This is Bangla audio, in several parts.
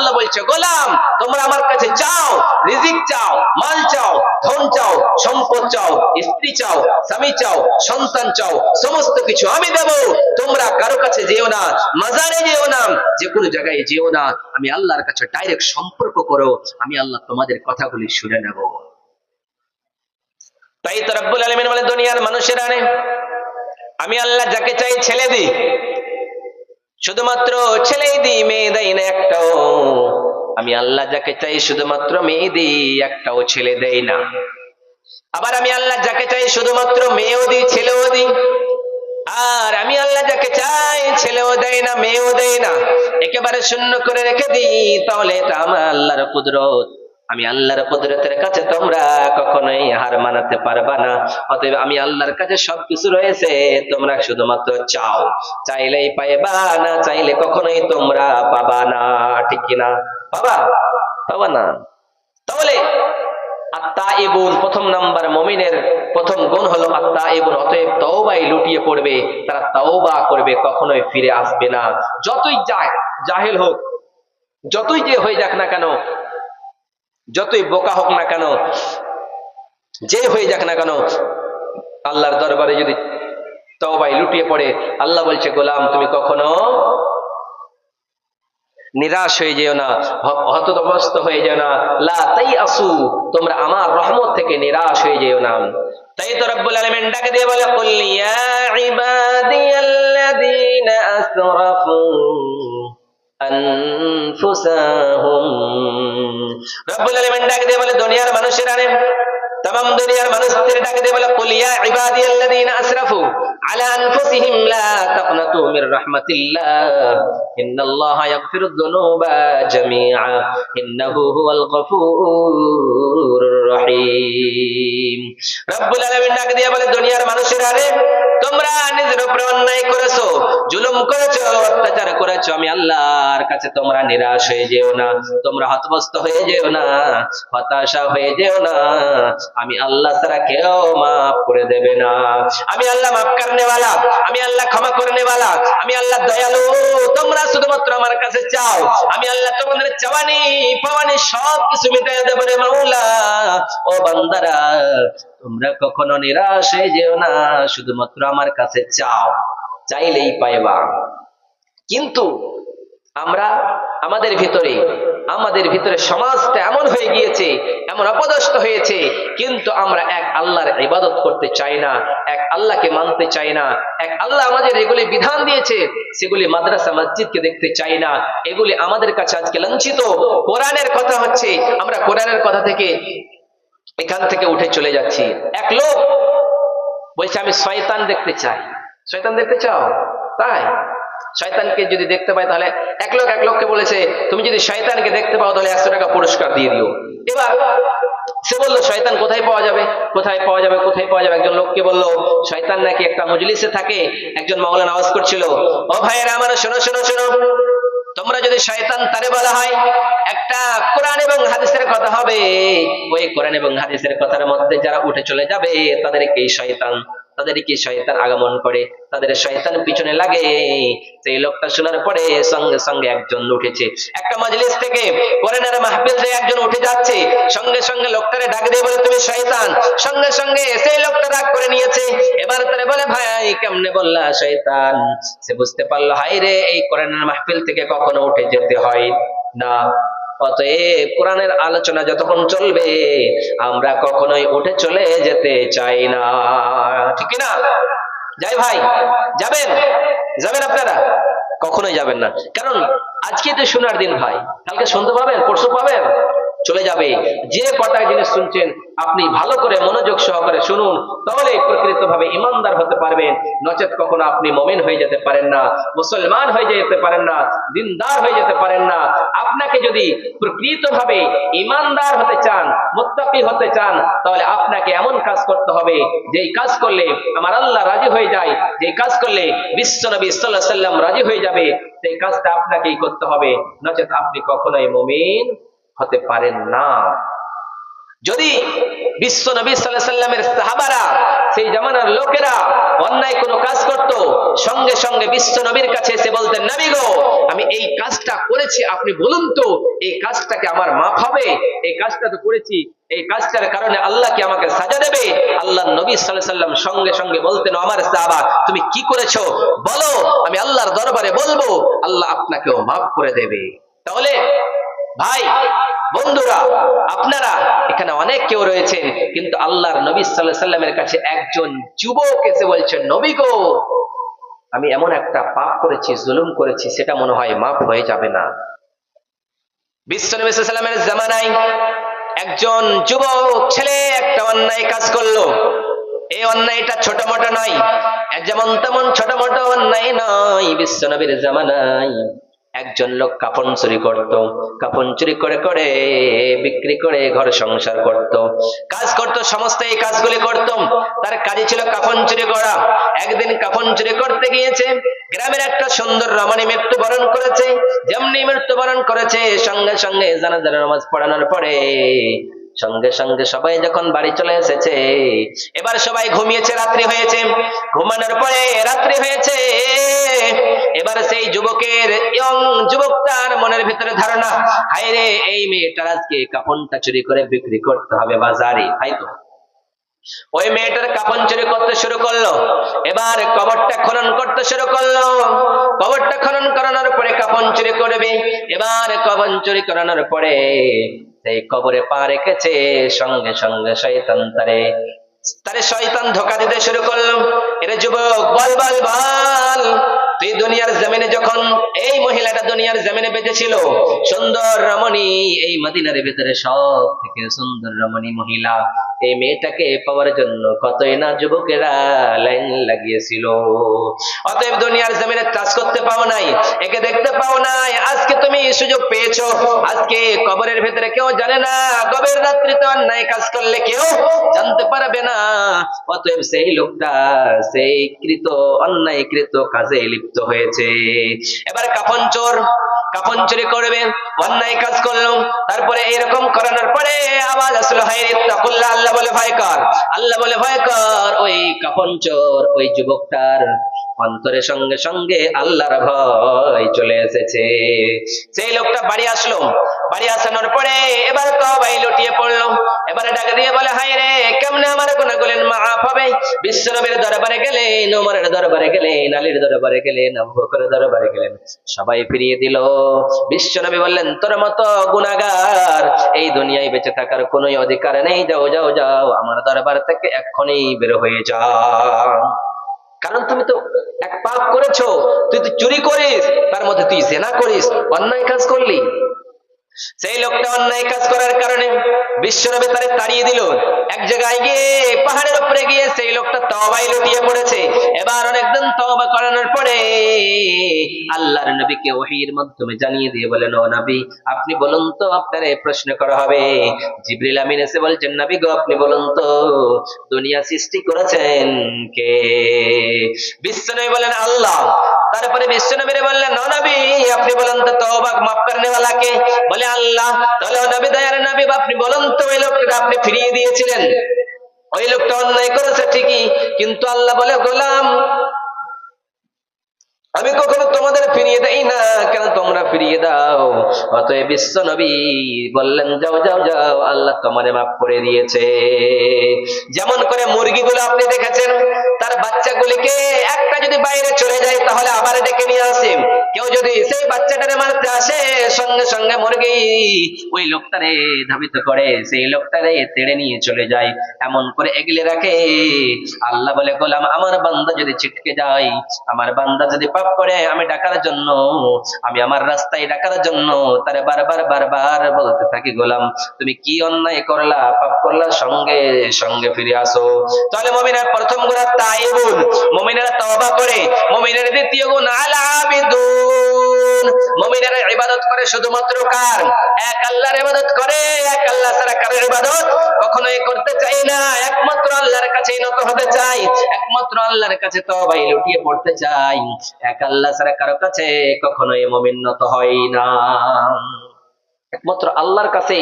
আল্লাহ বলছে, গোলাম তোমরা আমার কাছে চাও, রিজিক চাও, মাল চাও, ধন চাও, সম্পদ চাও, স্ত্রী চাও, স্বামী চাও, সন্তান চাও, সমস্ত কিছু আমি দেব। তোমরা কারো কাছে যেও না, মাজারে যেও না, যে কোনো জায়গায় যেও না, আমি আল্লাহর কাছে ডাইরেক্ট সম্পর্ক করো, আমি আল্লাহ তোমাদের কথাগুলি শুনে নেব। তাই তো রব্বুল আলামিন বলে, দুনিয়ার মানুষেরা রে, আমি আল্লাহ যাকে চাই ছেলে দিই, শুধুমাত্র ছেলেই দিই, মেয়ে দেই না একটাও। আমি আল্লাহ যাকে চাই শুধুমাত্র মেয়ে দিই, একটাও ছেলে দেই না। আবার আমি আল্লাহ যাকে চাই শুধুমাত্র মেয়েও দিই, ছেলেও দিই। আর আমি আল্লাহ যাকে চাই ছেলেও দেয় না, মেয়েও দেয় না, একেবারে শূন্য করে রেখে দিই, তাহলে এটা আমার আল্লাহর কুদরত। আমি আল্লাহর কুদরতের কাছে তোমরা কখনোই হার মানাতে পারবা না। অতএব আমি আল্লাহর কাছে সবকিছু রয়েছে, তোমরা শুধুমাত্র চাও, চাইলেই পাইবা, না চাইলে কখনোই তোমরা পাবা না। ঠিক কিনা? পাবা? পাবা না। তাহলে আত্তাইবুন, প্রথম নাম্বার মুমিনের প্রথম গুণ হলো আত্তাইবুন। অতএব তওবায় লুটিয়ে পড়বে, তারা তওবা করবে, কখনোই ফিরে আসবে না। যতই জাহেল হোক, যতই যে হয়ে যাক না কেন, যতই বোকা হোক না কেন, যে হয়ে যাক না কেন, আল্লাহর দরবারে যদি তওবায় লুটিয়ে পড়ে, আল্লাহ বলছে, গোলাম তুমি কখনো নিরাশ হয়ে যেও না, হতদবস্ত হয়ে যেও না, লা তাইআসু, তোমরা আমার রহমত থেকে নিরাশ হয়ে যেও না। তাই তো রব্বুল আলামিন ডাকে দিয়ে বলে, কুল ইয়া ইবাদিয়াল্লাযীনা আসরাফু আনফুসাহুম। রব্বুল আলামিন ডাকে দিয়ে বলে, দুনিয়ার মানুষেরা রে, तमाम दुनियार মানুষদের ডাকে দিয়ে বলে, কুল ইয়া ইবাদিয়াল্লাযীনা আসরাফু আলা আনফুসিহিম লা তাকনাতু মির রাহমাতিল্লাহ ইন্নাল্লাহা ইয়াগফিরুয যুনুবা জামিআ ইন্নাহু হুয়াল গফুরুর রহিম। রব্বুল আলামিন ডাকে দিয়ে বলে, দুনিয়ার মানুষেরা রে, তোমরা নিজের উপরে অন্যায় করেছো, জুলুম করেছো, অত্যাচার করেছো, আমি আল্লাহর কাছে তোমরা নিরাশ হয়ে যেও না, তোমরা হতভম্ব হয়ে যেও না, হতাশা হয়ে যেও না। আমি আল্লাহ ছাড়া কেউ মাফ করে দেবে না। আমি আল্লাহ মাফ করনে ওয়ালা, আমি আল্লাহ ক্ষমা করনে ওয়ালা, আমি আল্লাহ দয়ালু। তোমরা শুধুমাত্র আমার কাছে চাও, আমি আল্লাহ তোমাদের চাওয়ানি পাওয়ানি সব কিছু মিটাইয়া দেব রে মাওলা। ও বান্দারা, তোমরা কখনো নিরাশ হয়ে যেও না, শুধুমাত্র আমার কাছে চাও, চাইলেই পাইবা। কিন্তু আমরা আমাদের ভিতরে সমাজটা এমন হয়ে গিয়েছে, এমন অপদস্থ হয়েছে, কিন্তু আমরা এক আল্লাহর ইবাদত করতে চাই না, এক আল্লাহকে মানতে চাই না। এক আল্লাহ আমাদের এগুলি বিধান দিয়েছে, সেগুলি মাদ্রাসা মসজিদকে দেখতে চাই না। এগুলি আমাদের কাছে আজকে লাঞ্ছিত। কোরআনের কথা হচ্ছে, আমরা কোরআনের কথা থেকে এখান থেকে উঠে চলে যাচ্ছি। এক লোক বলছে, আমি শয়তান দেখতে চাই। শয়তান দেখতে চাও? তাই শয়তানকে যদি দেখতে পাই, তাহলে এক লোককে বলেছে, তুমি যদি শয়তানকে দেখতে পাও তাহলে 100 টাকা পুরস্কার দিয়ে দিও। এবার সে বললো, শয়তান কোথায় পাওয়া যাবে? একজন লোককে বললো, শয়তান নাকি একটা মজলিসে থাকে। একজন মাওলানা আওয়াজ করছিল, ও ভাইয়েরা আমার, শোনো শোনো শোনো, তোমরা যদি শয়তান তারে বলা হয়, একটা কোরআন এবং হাদিসের কথা হবে, ওই কোরআন এবং হাদিসের কথার মধ্যে যারা উঠে চলে যাবে, তাদেরকে শয়তান আগমন করে, তাদের শয়তান পিছনে লাগে। সেই লোকটা শোনার পরে সঙ্গে সঙ্গে একজন উঠেছে, একটা মজলিস থেকে কোরআনের মাহফিল থেকে একজন উঠে যাচ্ছে, সঙ্গে সঙ্গে লোকটারে ডাক দিয়ে বলে, তুমি শয়তান। সঙ্গে সঙ্গে সেই লোকটা রাগ করে নিয়েছে। এবার তারে বলে, ভাই কেমনে বললা শয়তান? সে বুঝতে পারলো, হাই রে, এই কোরআনের মাহফিল থেকে কখনো উঠে যেতে হয় না। অতএব কোরআনের আলোচনা যতক্ষণ চলবে, আমরা কখনোই উঠে চলে যেতে চাই না। ঠিক না? যাই ভাই, যাবেন আপনারা? কখনোই যাবেন না। কারণ আজকে তো শোনার দিন ভাই, কালকে শুনতে পাবেন, পরশু পাবেন, চলে যাবে। যে কটা জিনিস শুনছেন আপনি ভালো করে মনোযোগ সহকারে শুনুন, তাহলে প্রকৃতভাবে ইমানদার হতে পারবেন। নচেত কখনো আপনি মুমিন হয়ে যেতে পারেন না, মুসলমান হয়ে যেতে পারেন না, দিনদার হয়ে যেতে পারেন না। আপনাকে যদি প্রকৃতভাবে ইমানদার হতে চান, মুত্তাকি হতে চান, তাহলে আপনাকে এমন কাজ করতে হবে, যেই কাজ করলে আমার আল্লাহ রাজি হয়ে যায়, যেই কাজ করলে বিশ্বনবী সাল্লাল্লাহু আলাইহি ওয়াসাল্লাম রাজি হয়ে যাবে, সেই কাজটা আপনাকেই করতে হবে। নচেত আপনি কখনোই মুমিন হতে পারেন না। যদি বিশ্ব নবী সাল্লাল্লাহু আলাইহি সাল্লামের সাহাবারা, সেই জামানার লোকেরা অন্যায় কোনো কাজ করত, সঙ্গে সঙ্গে বিশ্ব নবীর কাছে এসে বলতেন, নবী গো, আমি এই কাজটা করেছি, আপনি বলুন তো এই কাজটাকে আমার মাফ হবে? এই কাজটা তো করেছি, এই কাজটার কারণে আল্লাহ কি আমাকে সাজা দেবে? আল্লাহর নবী সাল্লাল্লাহু আলাইহি সাল্লাম সঙ্গে সঙ্গে বলতেন, আমার সাহাবা, তুমি কি করেছো বলো, আমি আল্লাহর দরবারে বলবো, আল্লাহ আপনাকেও মাফ করে দেবে। তাহলে ভাই বন্ধুরা, আপনারা এখানে অনেক কেউ রয়েছেন, কিন্তু আল্লাহর নবী সাল্লাল্লাহু আলাইহি সাল্লামের কাছে একজন যুবক এসে বলছেন, নবী গো, আমি এমন একটা পাপ করেছি, জুলুম করেছি, সেটা মনে হয় মাফ হয়ে যাবে না। বিশ্ব নবী সাল্লাল্লাহু আলাইহি সাল্লামের জামানায় একজন যুবক ছেলে একটা অন্যায় কাজ করলো। এই অন্যায়টা ছোট মোটো নয়, যেমন তেমন ছোট মোটো অন্যায় নয়। বিশ্ব নবীর জামানায় একজন লোক কাপড় চুরি করত, কাপড় চুরি করে করে বিক্রি করে ঘর সংসার করত, কাজ করত, সমস্ত এই কাজগুলি করত। তার কাজই ছিল কাপড় চুরি করা। একদিন কাপড় চুরি করতে গিয়েছে, গ্রামের একটা সুন্দর রমণী মৃত্যুবরণ করেছে। যেমনি মৃত্যুবরণ করেছে, সঙ্গে সঙ্গে জানাজার নামাজ পড়ানোর পরে সঙ্গে সঙ্গে সবাই যখন বাড়ি চলে এসেছে, এবার সবাই ঘুমিয়েছে, রাত্রি হয়েছে। ঘুমানোর পরে রাত্রি হয়েছে, এবার সেই যুবকের ইয়ং যুবকটার মনের ভিতরে ধারণা, হায় রে, এই মেয়েটার আজকে কাপড়টা চুরি করে বিক্রি করতে হবে বাজারে, তাই তো? ওই মেয়েটার কাপড় চুরি করতে শুরু করলো। এবার কবরটা খনন করতে শুরু করলো। কবরটা খনন করানোর পরে কাপড় চুরি করবে। এবার কবর চুরি করানোর পরে সেই কবরে পা রেখেছে, সঙ্গে সঙ্গে শয়তান তারে শয়তান ধোঁকা দিতে শুরু করলো। এরে যুবক, বল বল বল, তুই দুনিয়ার জমিনে যখন, এই মহিলাটা দুনিয়ার জমিনে বেঁচেছিল, সুন্দর রমণী, এই মদিনার ভিতরে সব থেকে সুন্দর রমণী মহিলা, এই মেয়েটাকে পাওয়ার জন্য কতই না যুবকেরা লাইন লাগিয়েছিল। অতএব দুনিয়ার জমিনে কাজ করতে পাও নাই, একে দেখতে পাও নাই, আজকে তুমি সুযোগ পেয়েছো। আজকে কবরের ভেতরে কেউ জানে না, গভীর রাত্রিতে অন্যায় কাজ করলে কেউ জানতে পারবে না। অতএব সেই লোকটা সেই অন্যায়কৃত কাজে লিপ্ত হয়েছে। এবার কাফন চুরি করবে, অন্যায় কাজ করলো। তারপরে এরকম করানোর পরে আওয়াজ আসলো, হায় ইত্তাকুল্লাহ, আল্লাহ বলে ভয় কর, আল্লাহ বলে ভয় কর। ওই কাফন চোর, ওই যুবকটার অন্তরে সঙ্গে সঙ্গে আল্লাহর ভয় চলে এসেছে। সেই লোকটা বাড়ি আসলো। বাড়ি আসানোর পরে এবার তওবায় লুটিয়ে পড়লো। এবারে ডাক দিয়ে বলে, হায় রে, কেমনে আমার গুনাহগুলো মাফ হবে? বিশ্ব নবীর দরবারে গেলেন, ওমরের দরবারে গেলেন, আলীর দরবারে গেলেন, আবু বকরের দরবারে গেলেন, সবাই ফিরিয়ে দিল। বিশ্ব নবী বললেন, তোর মতো গুনাহগার এই দুনিয়ায় বেঁচে থাকার কোনো অধিকার নেই, যাও যাও যাও, আমার দরবার থেকে এক্ষুনি বের হয়ে যাও। কারণ তুমি তো এক পাপ করেছো, তুই তো চুরি করিস, তার মধ্যে তুই জিনা করিস, অন্যায় কাজ করলি। সেই লোকটা অন্যায় কাজ করার কারণে বিশ্বনবী তারে তাড়িয়ে দিল। এক জায়গায় গিয়ে, পাহাড়ের উপরে গিয়ে সেই লোকটা তওবায় লুটিয়ে পড়েছে। এবার অনেকদিন তওবা করানোর পরে আল্লাহর নবীকে ওহীর মাধ্যমে জানিয়ে দিয়ে বলেন, ও নবী, আপনি বলুন তো, আপনার এই প্রশ্ন করা হবে। জিবরিল আমিন এসে বলছেন, নবী গো, আপনি বলুন তো, দুনিয়া সৃষ্টি করেছেন কে? বিশ্বনবী বলেন, আল্লাহ। তারপরে বিশ্বনবীরে বললেন, ও নবী, আপনি বলুন তো, তওবা মাফ করনে ওয়ালা কে? বলে আল্লাহ। তাহলে ও নবী, দয়ার নবী, আপনি বলুন তো, ওই লোকটা আপনি ফিরিয়ে দিয়েছিলেন, ওই লোকটা অন্যায় করেছে ঠিকই, কিন্তু আল্লাহ বলে, গোলাম, আমি কখনো তোমাদের ফিরিয়ে দেই না, কেন তোমরা ফিরিয়ে দাও? অতএব বিশ্ব নবী বললেন, যাও যাও যাও, আল্লাহ তোমারে মাফ করে দিয়েছে। যেমন করে মুরগিগুলো আপনি দেখেছেন, তার বাচ্চাগুলিকে একটা যদি বাইরে চলে যায়, তাহলে আবার ডেকে নিয়ে আসে। কেউ যদি সেই বাচ্চাটারে মারতে আসে, সঙ্গে সঙ্গে মুরগি ওই লোকটারে ধাবিত করে, সেই লোকটারে তেড়ে নিয়ে চলে যায়, এমন করে এগলে রাখে। আল্লাহ বলে, গোলাম, আমার বান্দা যদি ছিটকে যায়, আমার বান্দা যদি পাপ করে, আমি ডাকার জন্য, আমি আমার রাস্তায় ডাকার জন্য তারে বারবার বারবার বলতে থাকি, গোলাম, তুমি কি অন্যায় করলা, পাপ করলা, সঙ্গে সঙ্গে ফিরে আসো। তাহলে মুমিনের প্রথম গুণ তাইবুন, মুমিনেরা তওবা করে। মুমিনের দ্বিতীয় গুণ আল আবিদুন, মুমিনেরা ইবাদত করে শুধুমাত্র কার? এক আল্লাহর ইবাদত করে। এক আল্লাহ ছাড়া কারোর ইবাদত কখনোই করতে চাই না, একমাত্র আল্লাহর কাছেই নত হতে চাই, একমাত্র আল্লাহর কাছে তওবায় লুটিয়ে পড়তে চাই। এক আল্লাহ ছাড়া কারো কাছে কখনোই মুমিন নত হয় না। একমাত্র আল্লাহর কাছে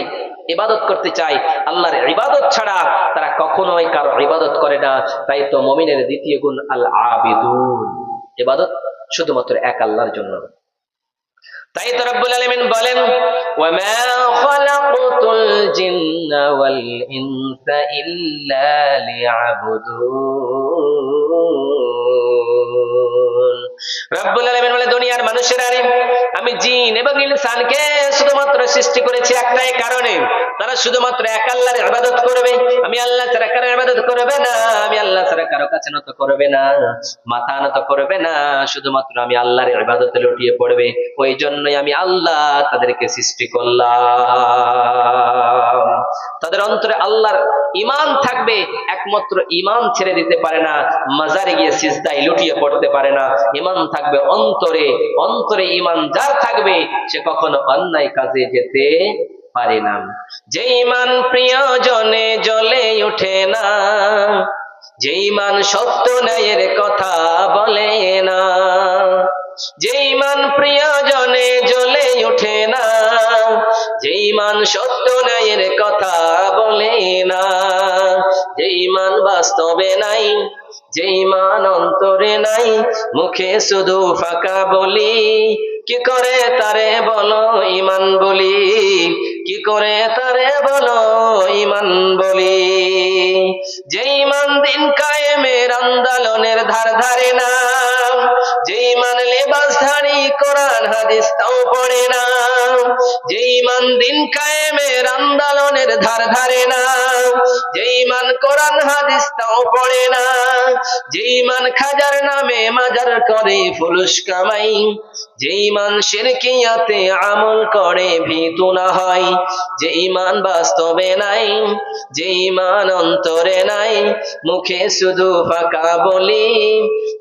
ইবাদত করতে চায়, আল্লাহর ইবাদত ছাড়া তারা কখনোই কারো ইবাদত করে না। তাই তো মুমিনের দ্বিতীয় গুণ আল আবিদুন, ইবাদত শুধুমাত্র এক আল্লাহর জন্য। তাই তো রব্বুল আলামিন বলেন, ওয়ামা খালাকতুল জিন্না ওয়াল ইনসা ইল্লা লিয়াবুদুন। রব্বুল আলামিন বলে, দুনিয়ার মানুষেরা, আমি জিন এবং ইনসানকে শুধুমাত্র সৃষ্টি করেছি একটাই কারণে, তারা শুধুমাত্র এক আল্লাহর ইবাদত করবে। আমি আল্লাহ ছাড়া কারো ইবাদত করবে না, আমি আল্লাহ ছাড়া কারো কাছে নত করবে না, মাথা নত করবে না, শুধুমাত্র আমি আল্লাহর ইবাদতে লুটিয়ে পড়বে। ওই জন্যই আমি আল্লাহ তাদেরকে সৃষ্টি করলাম। তাদের অন্তরে আল্লাহর ঈমান থাকবে, একমাত্র ঈমান ছেড়ে দিতে পারে না, মাজারে গিয়ে সিজদায় লুটিয়ে পড়তে পারে না। ঈমান থাকবে অন্তরে, অন্তরে ঈমান যার থাকবে সে কখনো অন্যায় কাজে যেতে পারে না। যে ঈমান প্রিয়জনে জ্বলে ওঠে না, যে ঈমান সত্য ন্যায়ের কথা বলে না, যে ঈমান প্রিয়জনে জ্বলে ওঠে না, যে ঈমান সত্য ন্যায়ের কথা বলে না, যে ঈমান বাস্তবে নাই, যে ঈমান অন্তরে নাই, মুখে শুধু ফাঁকা বলি, কি করে তারে বলো ঈমান বলি, কি করে তারে বলো ঈমান বলি। যে ঈমান দিন কায়েমের আন্দোলনের ধার ধারে না, যে ঈমান লেবাসধারী কোরআন হাদিস তাও পড়ে না, যে ঈমান দিন কায়েমের আন্দোলনের ধার ধারে না, যে ঈমান কোরআন হাদিস তাও পড়ে না, যে ঈমান খাজার নামে মাজার করে ফুলুস কামাই, যে ঈমান শিরকিয়াতে আমল করে ভীতু না হয়, যে ঈমান বাস্তবে নাই, যে ঈমান অন্তরে নাই, মুখে শুধু ফাঁকা বলি,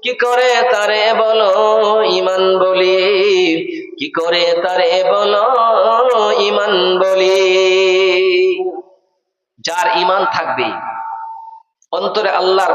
কি করে তারে বলো ঈমান বলি, কি করে তারে বলো ঈমান বলি। যার ঈমান থাকবে অন্তরে আল্লাহর